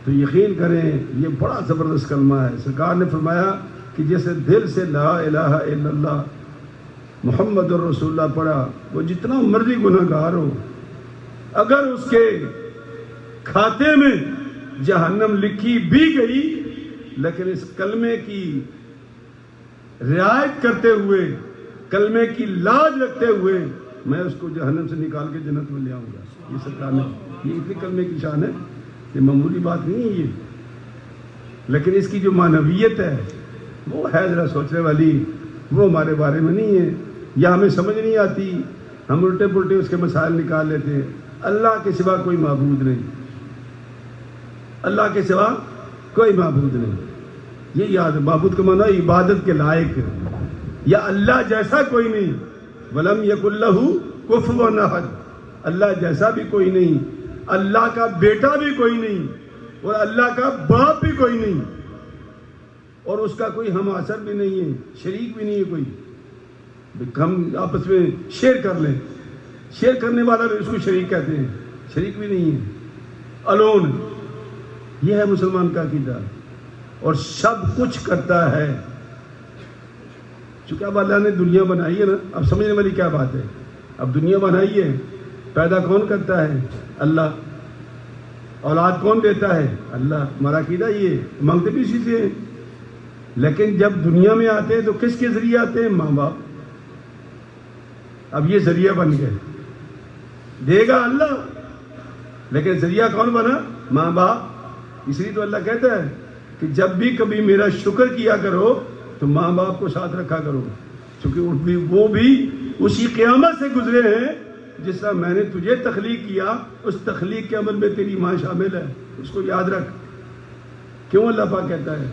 تو یقین کریں یہ بڑا زبردست کلمہ ہے. سرکار نے فرمایا کہ جیسے دل سے لا الہ الا اللہ محمد الرسول اللہ پڑھا، وہ جتنا مرضی گناہ گار ہو، اگر اس کے کھاتے میں جہنم لکھی بھی گئی لیکن اس کلمے کی رعایت کرتے ہوئے، کلمے کی لاج رکھتے ہوئے میں اس کو جہنم سے نکال کے جنت میں لے آؤں گا. یہ سرکار نے، یہ اتنی کلمے کی شان ہے، یہ معمولی بات نہیں ہے یہ. لیکن اس کی جو معنویت ہے وہ ہے ذرا سوچنے والی. وہ ہمارے بارے میں نہیں ہے، یا ہمیں سمجھ نہیں آتی، ہم الٹے پلٹے اس کے مسائل نکال لیتے ہیں. اللہ کے سوا کوئی معبود نہیں، اللہ کے سوا کوئی معبود نہیں. یہ یاد ہے، معبود کا معنی عبادت کے لائق، یا اللہ جیسا کوئی نہیں. وَلَمْ يَكُنْ لَهُ كُفُوًا أَحَدٌ. اللہ جیسا بھی کوئی نہیں، اللہ کا بیٹا بھی کوئی نہیں اور اللہ کا باپ بھی کوئی نہیں اور اس کا کوئی ہم آثر بھی نہیں ہے، شریک بھی نہیں ہے کوئی. ہم آپس میں شیئر کر لیں، شیئر کرنے والا بھی اس کو شریک کہتے ہیں، شریک بھی نہیں ہے. الون، یہ ہے مسلمان کا عقیدہ. اور سب کچھ کرتا ہے. چونکہ اب اللہ نے دنیا بنائی ہے نا، اب سمجھنے والی کیا بات ہے. اب دنیا بنائی ہے، پیدا کون کرتا ہے؟ اللہ. اولاد کون دیتا ہے؟ اللہ. ہمارا عقیدہ یہ، مانگتے بھی اسی سے ہیں. لیکن جب دنیا میں آتے ہیں تو کس کے ذریعے آتے ہیں؟ ماں باپ. اب یہ ذریعہ بن گئے. دے گا اللہ لیکن ذریعہ کون بنا؟ ماں باپ. اس لیے تو اللہ کہتا ہے کہ جب بھی کبھی میرا شکر کیا کرو تو ماں باپ کو ساتھ رکھا کرو، کیونکہ وہ بھی اسی قیامت سے گزرے ہیں جس طرح میں نے تجھے تخلیق کیا، اس تخلیق کے عمل میں تیری ماں شامل ہے. اس کو یاد رکھ. کیوں اللہ پاک کہتا ہے؟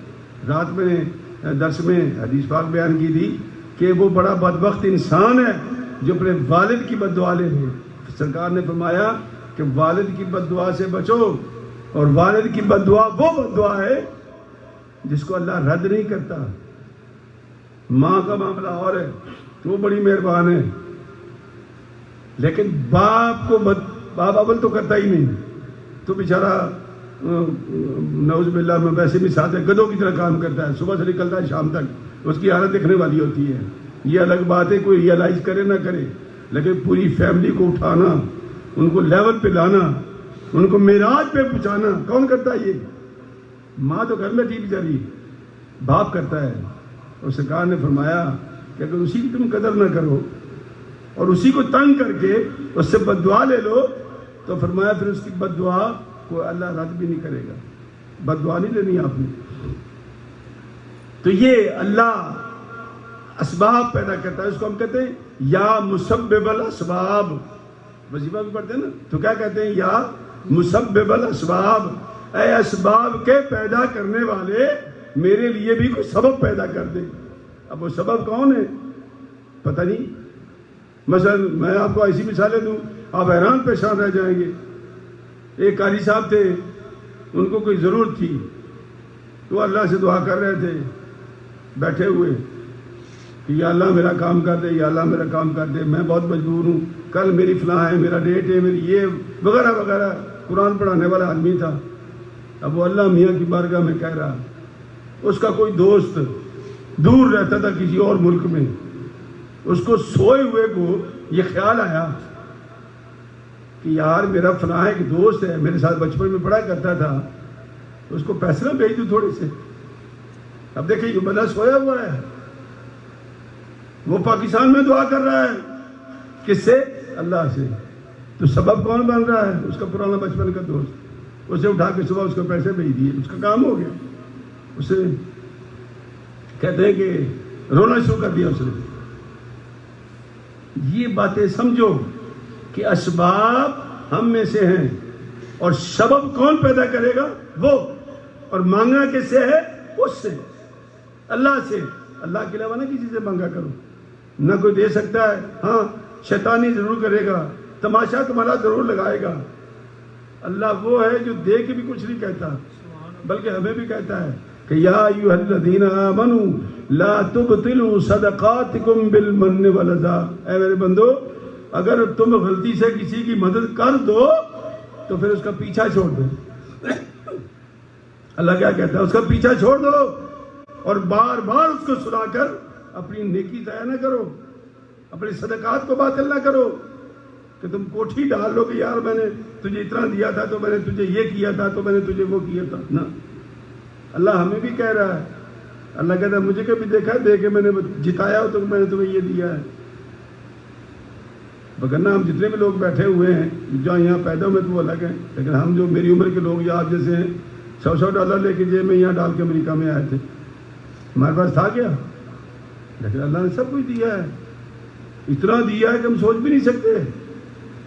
رات میں درس میں حدیث پاک بیان کی تھی کہ وہ بڑا بدبخت انسان ہے جو اپنے والد کی بد دعا لے لے. سرکار نے فرمایا کہ والد کی بد دعا سے بچو، اور والد کی بد دعا وہ بد دعا ہے جس کو اللہ رد نہیں کرتا. ماں کا معاملہ اور ہے، وہ بڑی مہربان ہے، لیکن باپ کو باپ اول تو کرتا ہی نہیں، تو بیچارہ نعوذ باللہ میں ویسے بھی ساتھ ہے، گدھوں کی طرح کام کرتا ہے، صبح سے نکلتا ہے شام تک، اس کی حالت دیکھنے والی ہوتی ہے۔ یہ الگ بات ہے کوئی ریئلائز کرے نہ کرے، لیکن پوری فیملی کو اٹھانا، ان کو لیول پہ لانا، ان کو معراج پہ پہنچانا کون کرتا ہے؟ یہ ماں تو گھر میں ٹھیک بیچاری، باپ کرتا ہے۔ اور سرکار نے فرمایا کہ اگر اسی کی تم قدر نہ کرو اور اسی کو تنگ کر کے اس سے بد دعا لے لو تو فرمایا پھر اس کی بد دعا کو اللہ رد بھی نہیں کرے گا، بد دعا نہیں لینی آپ نے۔ تو یہ اللہ اسباب پیدا کرتا ہے، اس کو ہم کہتے ہیں یا مسبب الاسباب، وظیفہ بھی پڑھتے ہیں نا تو کیا کہتے ہیں؟ یا مسبب الاسباب، اے اسباب کے پیدا کرنے والے میرے لیے بھی کوئی سبب پیدا کر دے۔ اب وہ سبب کون ہے پتہ نہیں، مثلا میں آپ کو ایسی مثالیں دوں آپ حیران پریشان رہ جائیں گے۔ ایک قاری صاحب تھے، ان کو کوئی ضرورت تھی تو اللہ سے دعا کر رہے تھے بیٹھے ہوئے کہ یا اللہ میرا کام کر دے، یا اللہ میرا کام کر دے، میں بہت مجبور ہوں، کل میری فلاں ہے، میرا ڈیٹ ہے، میری یہ وغیرہ وغیرہ۔ قرآن پڑھانے والا آدمی تھا۔ اب وہ اللہ میاں کی بارگاہ میں کہہ رہا، اس کا کوئی دوست دور رہتا تھا کسی اور ملک میں، اس کو سوئے ہوئے کو یہ خیال آیا کہ یار میرا فلاں ایک دوست ہے، میرے ساتھ بچپن میں پڑھا کرتا تھا، اس کو پیسے نہ بھیج دوں تھوڑے سے۔ اب دیکھیں یہ بندہ سویا ہوا ہے، وہ پاکستان میں دعا کر رہا ہے، کس سے؟ اللہ سے۔ تو سبب کون بن رہا ہے؟ اس کا پرانا بچپن کا دوست، اسے اٹھا کے صبح اس کو پیسے بھیج دیے، اس کا کام ہو گیا۔ اسے کہتے ہیں کہ رونا شروع کر دیا اس نے۔ یہ باتیں سمجھو کہ اسباب ہم میں سے ہیں اور سبب کون پیدا کرے گا؟ وہ۔ اور مانگنا کس سے ہے؟ اس سے، اللہ سے۔ اللہ کے علاوہ نہ کسی سے مانگا کرو، نہ کوئی دے سکتا ہے۔ ہاں شیطانی ضرور کرے گا، تماشا تمہارا ضرور لگائے گا۔ اللہ وہ ہے جو دے کے بھی کچھ نہیں کہتا، بلکہ ہمیں بھی کہتا ہے کہ یا ایھا الذین آمنوا لا تبطلوا صدقاتکم بالمن والاذی، اے میرے بندو اگر تم غلطی سے کسی کی مدد کر دو تو پھر اس کا پیچھا چھوڑ دو۔ اللہ کیا کہتا ہے؟ اس کا پیچھا چھوڑ دو اور بار بار اس کو سنا کر اپنی نیکی ضائع نہ کرو، اپنی صدقات کو باطل نہ کرو کہ تم کوٹھی ڈال لو کہ یار میں نے تجھے اتنا دیا تھا تو میں نے تجھے یہ کیا تھا تو میں نے تجھے وہ کیا تھا۔ نہ، اللہ ہمیں بھی کہہ رہا ہے، اللہ کہتا ہے مجھے کبھی دیکھا ہے دے کے میں نے جتایا ہو تو میں نے تمہیں یہ دیا ہے؟ وگرنہ ہم جتنے بھی لوگ بیٹھے ہوئے ہیں جو یہاں پیدا ہوئے تو وہ الگ ہیں، لیکن ہم جو میری عمر کے لوگ یا آپ جیسے ہیں $100 لے کے جیب میں یہاں ڈال کے امریکہ میں آئے تھے، ہمارے پاس تھا کیا؟ لیکن اللہ نے سب کچھ دیا ہے، اتنا دیا ہے کہ ہم سوچ بھی نہیں سکتے۔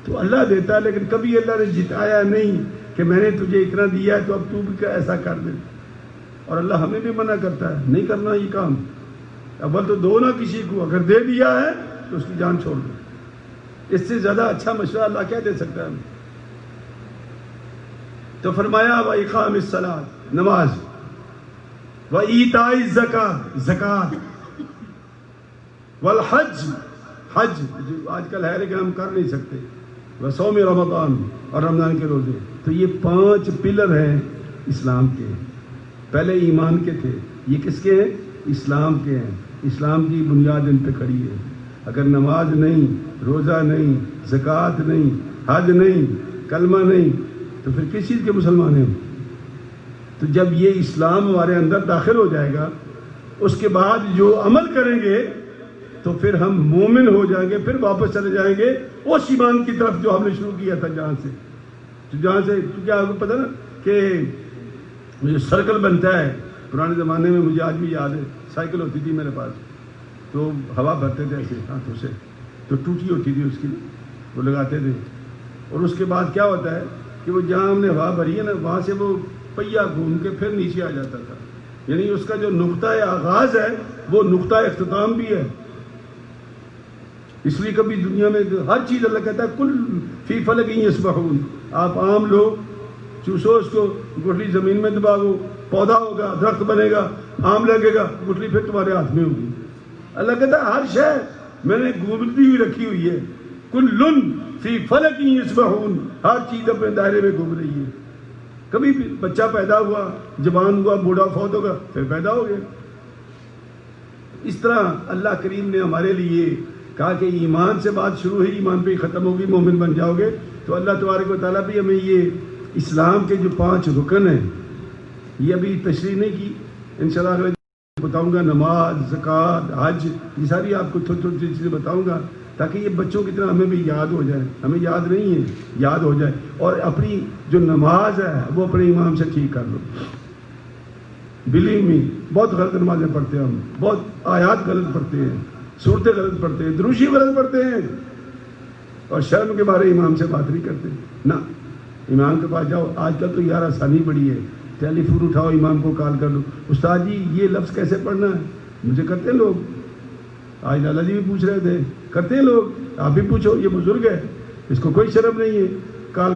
تو اللہ دیتا ہے، لیکن کبھی اللہ نے جتایا نہیں کہ میں نے تجھے اتنا دیا ہے تو اب تو بھی ایسا کر دے۔ اور اللہ ہمیں بھی منع کرتا ہے نہیں کرنا یہ کام، اول تو دو نہ کسی کو، اگر دے دیا ہے تو اس کی جان چھوڑ دو۔ اس سے زیادہ اچھا مشورہ اللہ کیا دے سکتا ہے ہمیں؟ تو فرمایا وَإِقَامِ الصَّلَاةِ، نماز، وَإِيتَاءِ الزَّكَاةِ، زکوٰۃ، وَالْحَجِّ، حج جو آج کل ہے لیکن ہم کر نہیں سکتے، وَصَوْمِ رمضان، اور رمضان کے روزے۔ تو یہ 5 پلر ہیں اسلام کے۔ پہلے ایمان کے تھے، یہ کس کے ہیں؟ اسلام کے ہیں۔ اسلام کی بنیاد ان پہ کھڑی ہے۔ اگر نماز نہیں، روزہ نہیں، زکوٰۃ نہیں، حج نہیں، کلمہ نہیں تو پھر کس چیز کے مسلمان ہیں؟ تو جب یہ اسلام ہمارے اندر داخل ہو جائے گا، اس کے بعد جو عمل کریں گے تو پھر ہم مومن ہو جائیں گے، پھر واپس چلے جائیں گے اس ایمان کی طرف جو ہم نے شروع کیا تھا، جہاں سے کیا آپ کو پتہ نا کہ جو سرکل بنتا ہے، پرانے زمانے میں مجھے آج بھی یاد ہے، سائیکل ہوتی تھی میرے پاس، تو ہوا بھرتے تھے ایسے ہاتھوں سے، تو ٹوٹی ہوتی تھی اس کی، وہ لگاتے تھے، اور اس کے بعد کیا ہوتا ہے کہ وہ جہاں ہم نے ہوا بھری ہے نا وہاں سے وہ پہیہ گھوم کے پھر نیچے آ جاتا تھا، یعنی اس کا جو نقطۂ آغاز ہے وہ نقطۂ اختتام بھی ہے۔ اس لیے کبھی دنیا میں ہر چیز اللہ کہتا ہے کل فی فلک یسبحون، آپ عام لوگ چوسو اس کو، گٹھلی زمین میں دباؤ، پودا ہوگا، درخت بنے گا، آم لگے گا، گٹھلی پھر تمہارے ہاتھ میں ہوگی۔ اللہ کہتا ہے ہر شے میں نے گھومتی ہوئی رکھی ہوئی ہے، کل فی فلک یسبحون، ہر چیز اپنے دائرے میں گھوم رہی ہے. کبھی بھی بچہ پیدا ہوا، جوان ہوا، بوڑھا فوت ہوگا، پھر پیدا ہو گیا. اس طرح اللہ کریم نے ہمارے لیے کہا کہ ایمان سے بات شروع ہے، ایمان پہ ہی ختم ہوگی، مومن بن جاؤ گے. تو اللہ تبارک و تعالیٰ بھی ہمیں یہ اسلام کے جو 5 رکن ہیں، یہ ابھی تشریح نہیں کی، انشاءاللہ اگلے بتاؤں گا. نماز، زکوٰۃ، حج، یہ ساری آپ کو چھوٹی چھوٹی چیزیں بتاؤں گا تاکہ یہ بچوں کی طرح ہمیں بھی یاد ہو جائے. ہمیں یاد نہیں ہے، یاد ہو جائے. اور اپنی جو نماز ہے وہ اپنے امام سے ٹھیک کر لو. بلیو می، بہت غلط نمازیں پڑھتے ہیں ہم، بہت آیات غلط پڑھتے ہیں، صورتیں غلط پڑھتے ہیں، دروشی غلط پڑھتے ہیں، اور شرم کے بارے امام سے بات نہیں کرتے. نہ، امام کے پاس جاؤ. آج کل تو یار آسانی بڑی ہے، ٹیلی فون اٹھاؤ، امام کو کال کر لو، استاد جی یہ لفظ کیسے پڑھنا ہے. مجھے کرتے ہیں لوگ، آج لالا جی بھی پوچھ رہے تھے، کرتے ہیں لوگ. آپ بھی پوچھو، یہ بزرگ ہے، اس کو کوئی شرم نہیں ہے. کال